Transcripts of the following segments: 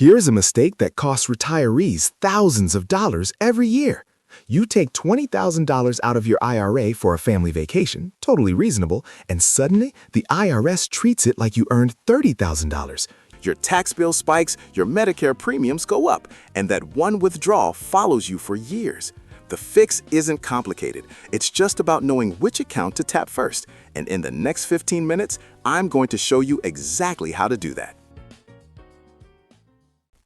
Here's a mistake that costs retirees thousands of dollars every year. You take $20,000 out of your IRA for a family vacation, totally reasonable, and suddenly the IRS treats it like you earned $30,000. Your tax bill spikes, your Medicare premiums go up, and that one withdrawal follows you for years. The fix isn't complicated. It's just about knowing which account to tap first. And in the next 15 minutes, I'm going to show you exactly how to do that.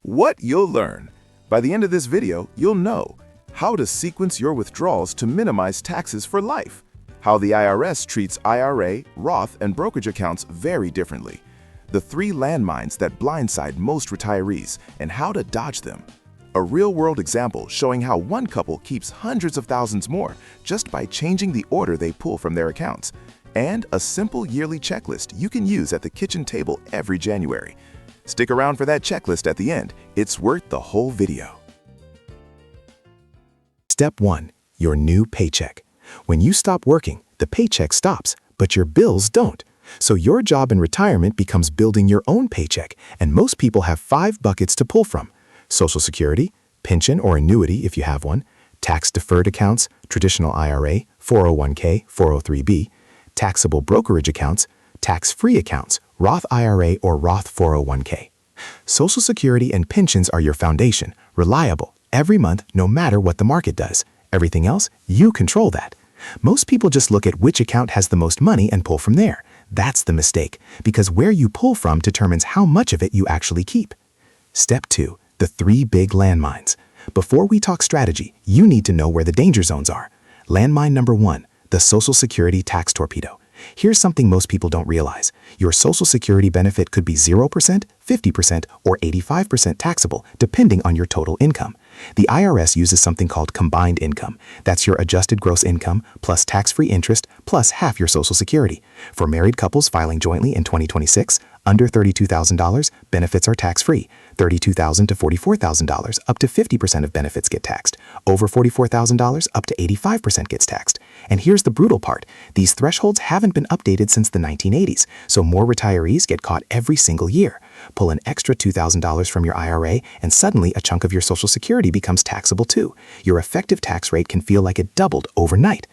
What you'll learn. By the end of this video, you'll know how to sequence your withdrawals to minimize taxes for life, how the IRS treats IRA, Roth, and brokerage accounts very differently, the 3 landmines that blindside most retirees, and how to dodge them. A real-world example showing how one couple keeps hundreds of thousands more just by changing the order they pull from their accounts, and a simple yearly checklist you can use at the kitchen table every January. Stick around for that checklist at the end. It's worth the whole video. Step 1. Your new paycheck. When you stop working, the paycheck stops, but your bills don't. So your job in retirement becomes building your own paycheck, and most people have 5 buckets to pull from: Social Security, pension or annuity if you have one, tax-deferred accounts, traditional IRA, 401k, 403b, taxable brokerage accounts, tax-free accounts, Roth IRA or Roth 401k. Social Security and pensions are your foundation, reliable, every month no matter what the market does. Everything else, you control that. Most people just look at which account has the most money and pull from there. That's the mistake, because where you pull from determines how much of it you actually keep. Step 2. The 3 big landmines. Before we talk strategy, you need to know where the danger zones are. Landmine number 1, the Social Security tax torpedo. Here's something most people don't realize. Your Social Security benefit could be 0%, 50%, or 85% taxable, depending on your total income. The IRS uses something called combined income. That's your adjusted gross income plus tax-free interest plus half your Social Security. For married couples filing jointly in 2026, under $32,000, benefits are tax-free. $32,000 to $44,000, up to 50% of benefits get taxed. Over $44,000, up to 85% gets taxed. And here's the brutal part. These thresholds haven't been updated since the 1980s, so more retirees get caught every single year. Pull an extra $2,000 from your IRA, and suddenly a chunk of your Social Security becomes taxable too. Your effective tax rate can feel like it doubled overnight.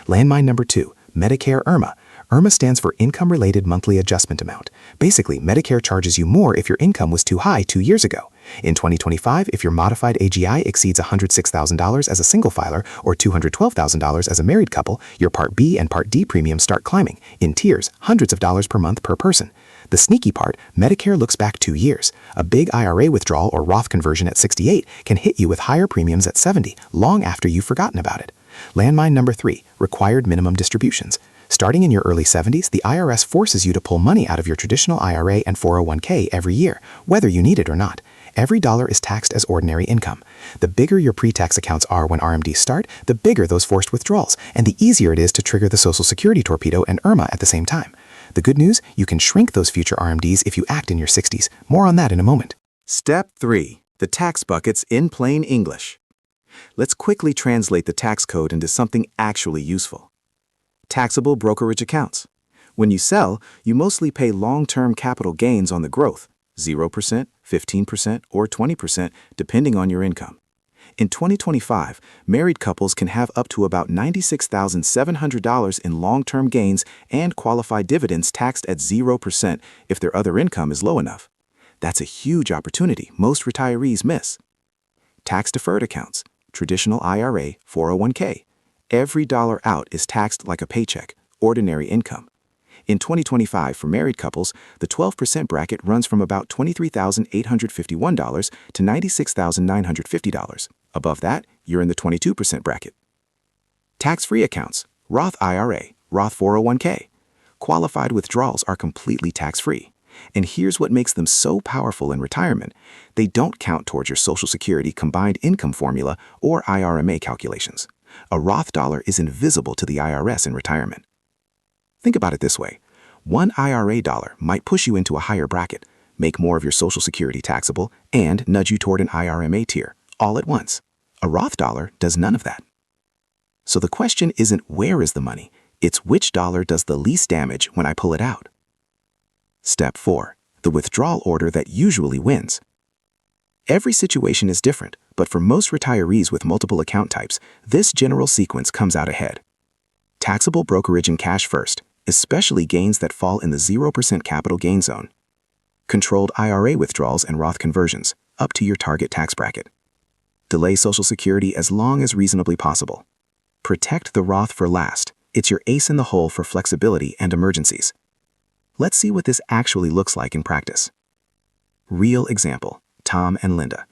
Landmine number 2, Medicare IRMA. IRMA stands for Income-Related Monthly Adjustment Amount. Basically, Medicare charges you more if your income was too high 2 years ago. In 2025, if your modified AGI exceeds $106,000 as a single filer or $212,000 as a married couple, your Part B and Part D premiums start climbing, in tiers, hundreds of dollars per month per person. The sneaky part, Medicare looks back 2 years. A big IRA withdrawal or Roth conversion at 68 can hit you with higher premiums at 70, long after you've forgotten about it. Landmine number 3, required minimum distributions. Starting in your early 70s, the IRS forces you to pull money out of your traditional IRA and 401k every year, whether you need it or not. Every dollar is taxed as ordinary income. The bigger your pre-tax accounts are when RMDs start, the bigger those forced withdrawals, and the easier it is to trigger the Social Security torpedo and IRMA at the same time. The good news, you can shrink those future RMDs if you act in your 60s. More on that in a moment. Step 3. The tax buckets in plain English. Let's quickly translate the tax code into something actually useful. Taxable brokerage accounts. When you sell, you mostly pay long-term capital gains on the growth, 0%, 15%, or 20%, depending on your income. In 2025, married couples can have up to about $96,700 in long-term gains and qualified dividends taxed at 0% if their other income is low enough. That's a huge opportunity most retirees miss. Tax-deferred accounts, traditional IRA, 401k. Every dollar out is taxed like a paycheck, ordinary income. In 2025, for married couples, the 12% bracket runs from about $23,851 to $96,950. Above that, you're in the 22% bracket. Tax-free accounts, Roth IRA, Roth 401k. Qualified withdrawals are completely tax-free. And here's what makes them so powerful in retirement. They don't count towards your Social Security combined income formula or IRMA calculations. A Roth dollar is invisible to the IRS in retirement. Think about it this way. One IRA dollar might push you into a higher bracket, make more of your Social Security taxable, and nudge you toward an IRMA tier, all at once. A Roth dollar does none of that. So the question isn't where is the money, it's which dollar does the least damage when I pull it out. Step 4. The withdrawal order that usually wins. Every situation is different, but for most retirees with multiple account types, this general sequence comes out ahead. Taxable brokerage and cash first, especially gains that fall in the 0% capital gain zone. Controlled IRA withdrawals and Roth conversions, up to your target tax bracket. Delay Social Security as long as reasonably possible. Protect the Roth for last. It's your ace in the hole for flexibility and emergencies. Let's see what this actually looks like in practice. Real example, Tom and Linda.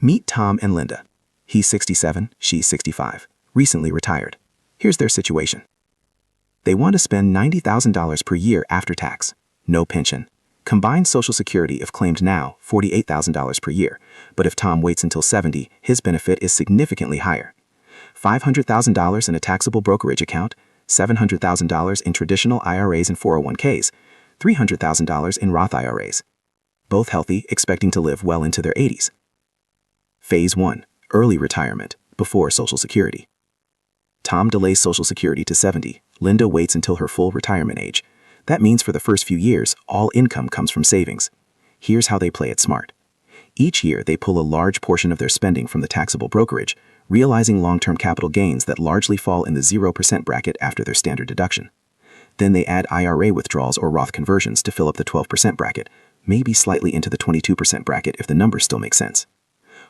Meet Tom and Linda. He's 67, she's 65, recently retired. Here's their situation. They want to spend $90,000 per year after tax, no pension. Combined Social Security if claimed now, $48,000 per year, but if Tom waits until 70, his benefit is significantly higher. $500,000 in a taxable brokerage account, $700,000 in traditional IRAs and 401ks, $300,000 in Roth IRAs. Both healthy, expecting to live well into their 80s. Phase 1, early retirement, before Social Security. Tom delays Social Security to 70, Linda waits until her full retirement age. That means for the first few years, all income comes from savings. Here's how they play it smart. Each year, they pull a large portion of their spending from the taxable brokerage, realizing long-term capital gains that largely fall in the 0% bracket after their standard deduction. Then they add IRA withdrawals or Roth conversions to fill up the 12% bracket, maybe slightly into the 22% bracket if the numbers still make sense.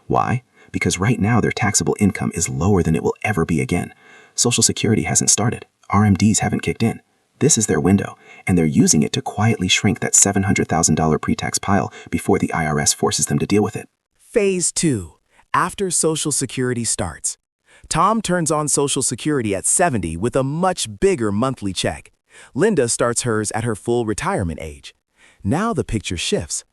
Why? Because right now their taxable income is lower than it will ever be again. Social Security hasn't started. RMDs haven't kicked in. This is their window, and they're using it to quietly shrink that $700,000 pre-tax pile before the IRS forces them to deal with it. Phase 2, after Social Security starts. Tom turns on Social Security at 70 with a much bigger monthly check. Linda starts hers at her full retirement age. Now the picture shifts.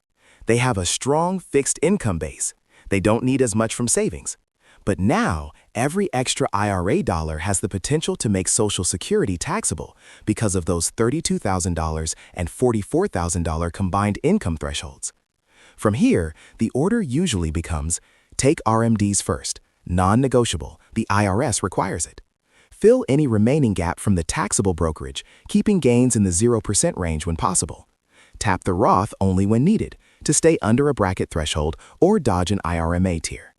They have a strong fixed income base. They don't need as much from savings. But now, every extra IRA dollar has the potential to make Social Security taxable because of those $32,000 and $44,000 combined income thresholds. From here, the order usually becomes, take RMDs first, non-negotiable, the IRS requires it. Fill any remaining gap from the taxable brokerage, keeping gains in the 0% range when possible. Tap the Roth only when needed, to stay under a bracket threshold or dodge an IRMA tier.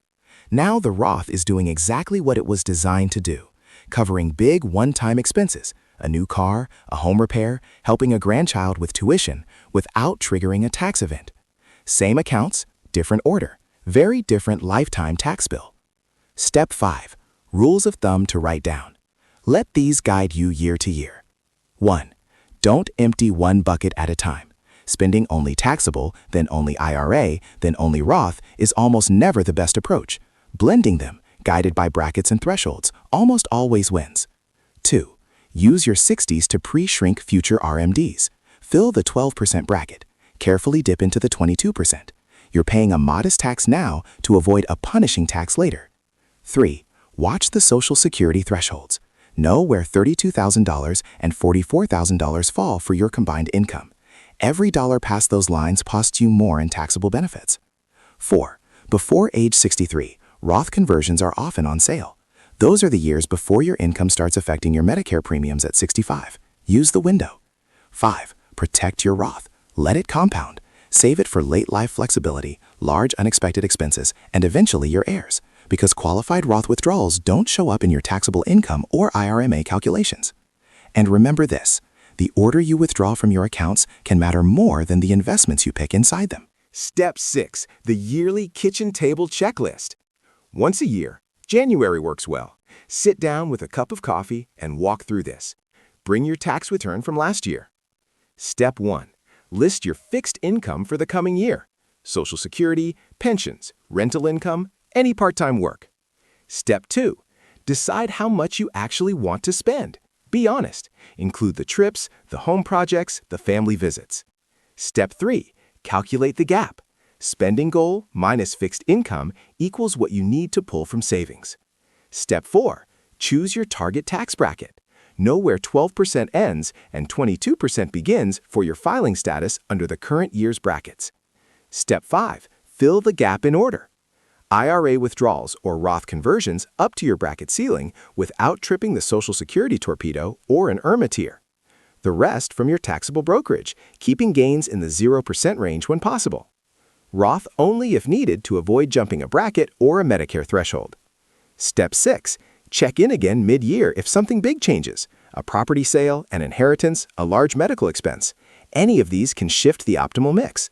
Now the Roth is doing exactly what it was designed to do, covering big one-time expenses, a new car, a home repair, helping a grandchild with tuition, without triggering a tax event. Same accounts, different order, very different lifetime tax bill. Step 5, rules of thumb to write down. Let these guide you year to year. 1. Don't empty one bucket at a time. Spending only taxable, then only IRA, then only Roth is almost never the best approach. Blending them, guided by brackets and thresholds, almost always wins. 2. Use your 60s to pre-shrink future RMDs. Fill the 12% bracket. Carefully dip into the 22%. You're paying a modest tax now to avoid a punishing tax later. 3. Watch the Social Security thresholds. Know where $32,000 and $44,000 fall for your combined income. Every dollar past those lines costs you more in taxable benefits. 4. Before age 63, Roth conversions are often on sale. Those are the years before your income starts affecting your Medicare premiums at 65. Use the window. 5. Protect your Roth. Let it compound. Save it for late life flexibility, large unexpected expenses, and eventually your heirs, because qualified Roth withdrawals don't show up in your taxable income or IRMA calculations. And remember this, the order you withdraw from your accounts can matter more than the investments you pick inside them. Step 6, the yearly kitchen table checklist. Once a year, January works well. Sit down with a cup of coffee and walk through this. Bring your tax return from last year. Step 1. List your fixed income for the coming year. Social Security, pensions, rental income, any part-time work. Step 2. Decide how much you actually want to spend. Be honest. Include the trips, the home projects, the family visits. Step 3. Calculate the gap. Spending goal minus fixed income equals what you need to pull from savings. Step 4. Choose your target tax bracket. Know where 12% ends and 22% begins for your filing status under the current year's brackets. Step 5. Fill the gap in order. IRA withdrawals or Roth conversions up to your bracket ceiling without tripping the Social Security torpedo or an IRMA tier. The rest from your taxable brokerage, keeping gains in the 0% range when possible. Roth only if needed to avoid jumping a bracket or a Medicare threshold. Step 6. Check in again mid-year if something big changes. A property sale, an inheritance, a large medical expense. Any of these can shift the optimal mix.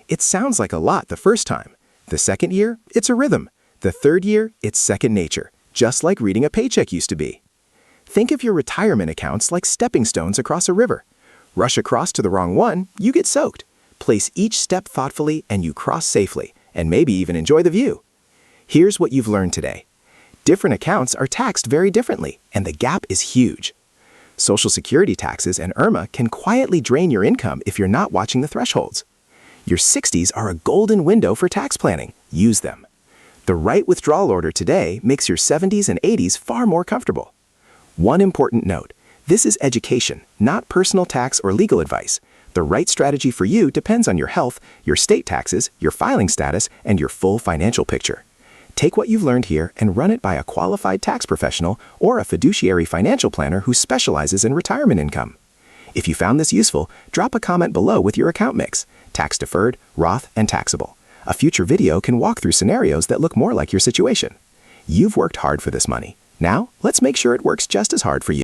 It sounds like a lot the first time. The second year, it's a rhythm. The third year, it's second nature, just like reading a paycheck used to be. Think of your retirement accounts like stepping stones across a river. Rush across to the wrong one, you get soaked. Place each step thoughtfully and you cross safely, and maybe even enjoy the view. Here's what you've learned today. Different accounts are taxed very differently, and the gap is huge. Social Security taxes and IRMA can quietly drain your income if you're not watching the thresholds. Your 60s are a golden window for tax planning. Use them. The right withdrawal order today makes your 70s and 80s far more comfortable. One important note, this is education, not personal tax or legal advice. The right strategy for you depends on your health, your state taxes, your filing status, and your full financial picture. Take what you've learned here and run it by a qualified tax professional or a fiduciary financial planner who specializes in retirement income. If you found this useful, drop a comment below with your account mix, tax deferred, Roth, and taxable. A future video can walk through scenarios that look more like your situation. You've worked hard for this money. Now, let's make sure it works just as hard for you.